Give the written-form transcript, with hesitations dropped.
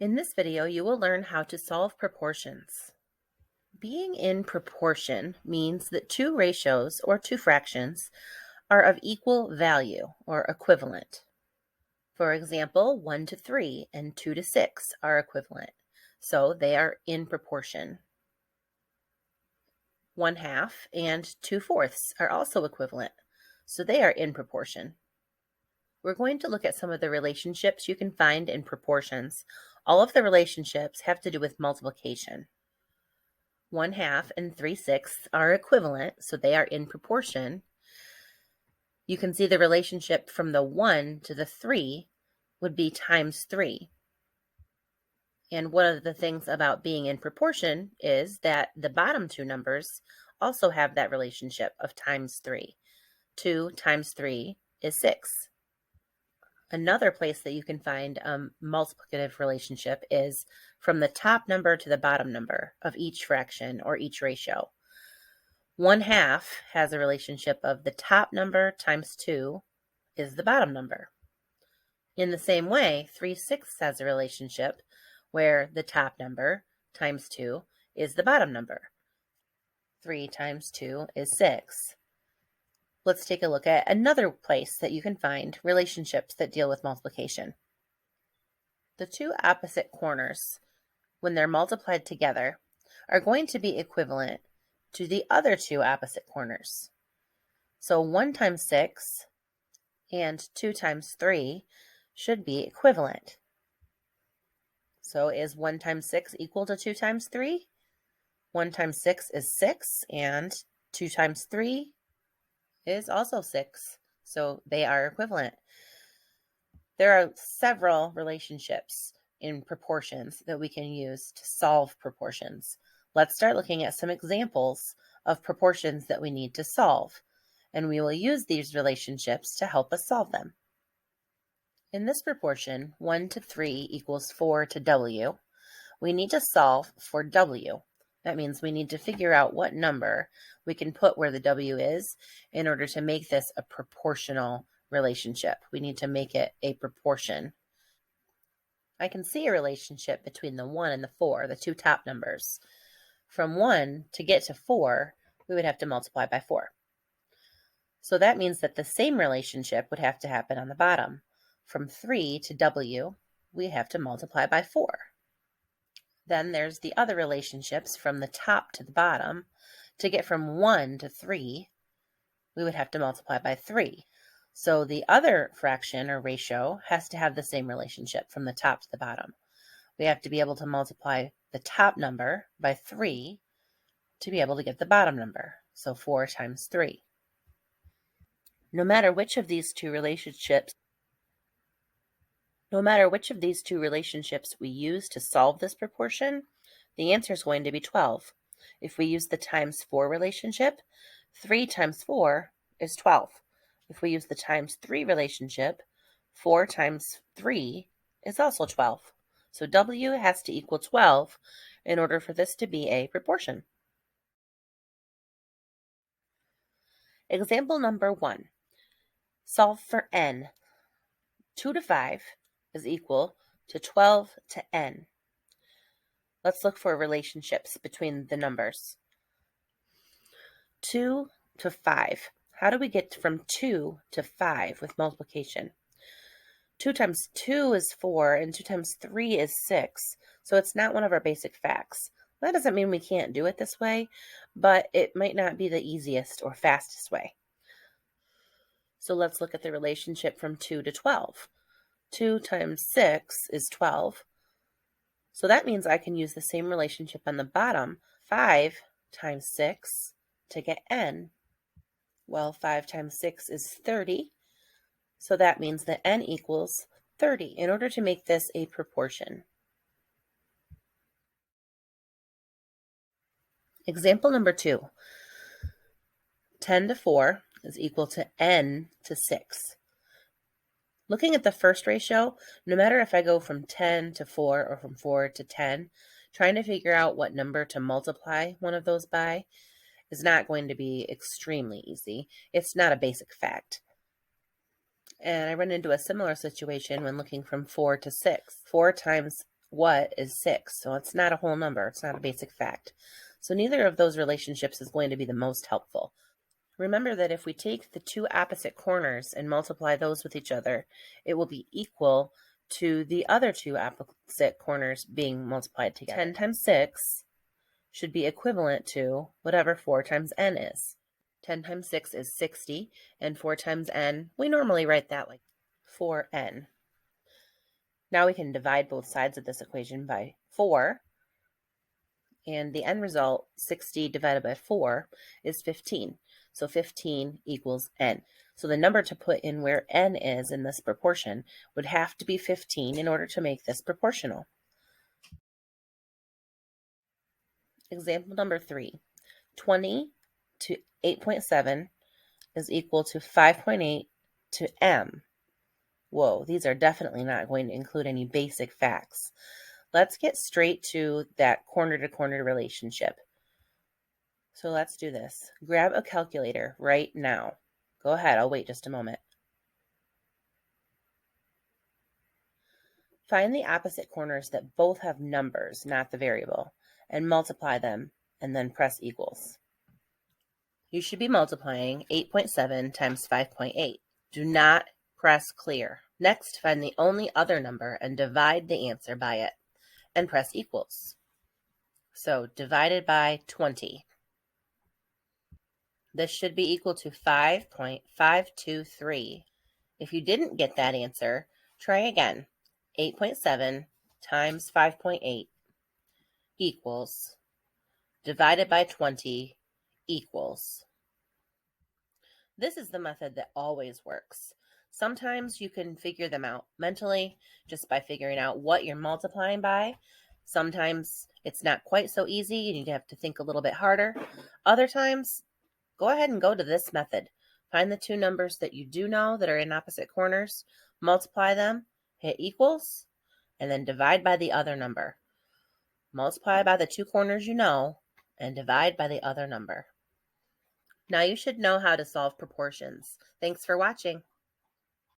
In this video, you will learn how to solve proportions. Being in proportion means that two ratios or two fractions are of equal value or equivalent. For example, 1 to 3 and 2 to 6 are equivalent, so they are in proportion. 1/2 and 2/4 are also equivalent, so they are in proportion. We're going to look at some of the relationships you can find in proportions. All of the relationships have to do with multiplication. 1/2 and 3/6 are equivalent, so they are in proportion. You can see the relationship from the 1 to the 3 would be times 3. And one of the things about being in proportion is that the bottom two numbers also have that relationship of times 3. 2 times 3 is 6. Another place that you can find a multiplicative relationship is from the top number to the bottom number of each fraction or each ratio. 1/2 has a relationship of the top number times 2 is the bottom number. In the same way, 3/6 has a relationship where the top number times 2 is the bottom number. 3 times 2 is 6. Let's take a look at another place that you can find relationships that deal with multiplication. The two opposite corners, when they're multiplied together, are going to be equivalent to the other two opposite corners. So 1 times 6 and 2 times 3 should be equivalent. So is 1 times 6 equal to 2 times 3? 1 times 6 is 6, and 2 times 3 is also 6, so they are equivalent. There are several relationships in proportions that we can use to solve proportions. Let's start looking at some examples of proportions that we need to solve, and we will use these relationships to help us solve them. In this proportion, 1 to 3 equals 4 to W, we need to solve for W. That means we need to figure out what number we can put where the W is in order to make this a proportional relationship. We need to make it a proportion. I can see a relationship between the 1 and the 4, the two top numbers. From 1 to get to 4, we would have to multiply by 4. So that means that the same relationship would have to happen on the bottom. From 3 to W, we have to multiply by 4. Then there's the other relationships from the top to the bottom. To get from 1 to 3, we would have to multiply by 3. So the other fraction or ratio has to have the same relationship from the top to the bottom. We have to be able to multiply the top number by 3 to be able to get the bottom number. So 4 times 3. No matter which of these two relationships we use to solve this proportion, the answer is going to be 12. If we use the times 4 relationship, 3 times 4 is 12. If we use the times 3 relationship, 4 times 3 is also 12. So W has to equal 12 in order for this to be a proportion. Example number 1. Solve for n. 2 to 5 is equal to 12 to n. Let's look for relationships between the numbers. 2 to 5. How do we get from 2 to 5 with multiplication? 2 times 2 is 4, and 2 times 3 is 6, so it's not one of our basic facts. That doesn't mean we can't do it this way, but it might not be the easiest or fastest way. So let's look at the relationship from 2 to 12. 2 times 6 is 12. So that means I can use the same relationship on the bottom, 5 times 6, to get n. Well, 5 times 6 is 30. So that means that n equals 30 in order to make this a proportion. Example number 2. 10 to 4 is equal to n to 6. Looking at the first ratio, no matter if I go from 10 to 4 or from 4 to 10, trying to figure out what number to multiply one of those by is not going to be extremely easy. It's not a basic fact. And I run into a similar situation when looking from 4 to 6. 4 times what is 6? So it's not a whole number. It's not a basic fact. So neither of those relationships is going to be the most helpful. Remember that if we take the two opposite corners and multiply those with each other, it will be equal to the other two opposite corners being multiplied together. 10 times 6 should be equivalent to whatever 4 times n is. 10 times 6 is 60, and 4 times n, we normally write that like 4n. Now we can divide both sides of this equation by 4, and the end result, 60 divided by 4, is 15. So 15 equals n. So the number to put in where n is in this proportion would have to be 15 in order to make this proportional. Example number 3. 20 to 8.7 is equal to 5.8 to m. Whoa, these are definitely not going to include any basic facts. Let's get straight to that corner-to-corner relationship. So let's do this. Grab a calculator right now. Go ahead, I'll wait just a moment. Find the opposite corners that both have numbers, not the variable, and multiply them, and then press equals. You should be multiplying 8.7 times 5.8. Do not press clear. Next, find the only other number and divide the answer by it, and press equals. So divided by 20. This should be equal to 5.523. If you didn't get that answer, try again. 8.7 times 5.8 equals, divided by 20 equals. This is the method that always works. Sometimes you can figure them out mentally just by figuring out what you're multiplying by. Sometimes it's not quite so easy. You need to have to think a little bit harder. Other times, go ahead and go to this method. Find the two numbers that you do know that are in opposite corners, multiply them, hit equals, and then divide by the other number. Multiply by the two corners you know, and divide by the other number. Now you should know how to solve proportions. Thanks for watching.